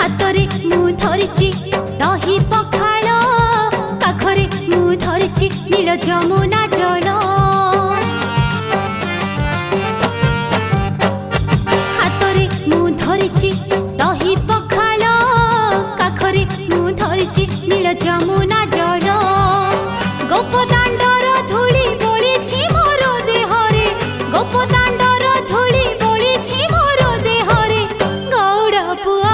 ହାତରେ ମୁଁ ଧରିଛି ଦହି ପଖାଳ, ପାଖରେ ମୁଁ ଧରିଛି ନୀଳ ଯମୁନା ଜଳ। ହାତରେ ମୁଁ ଧରିଛି ଦହି ପଖାଳ, ପାଖରେ ମୁଁ ଧରିଛି ନୀଳ ଯମୁନା ଜଳ। ଗୋପଦାଣ୍ଡର ଧୂଳି ବୋଳିଛି ମୋର ଦେହରେ, ଗୋପଦାଣ୍ଡର ଧୂଳି ବୋଳିଛି ମୋର ଦେହରେ। ଗୌଡ଼ ପୁଅ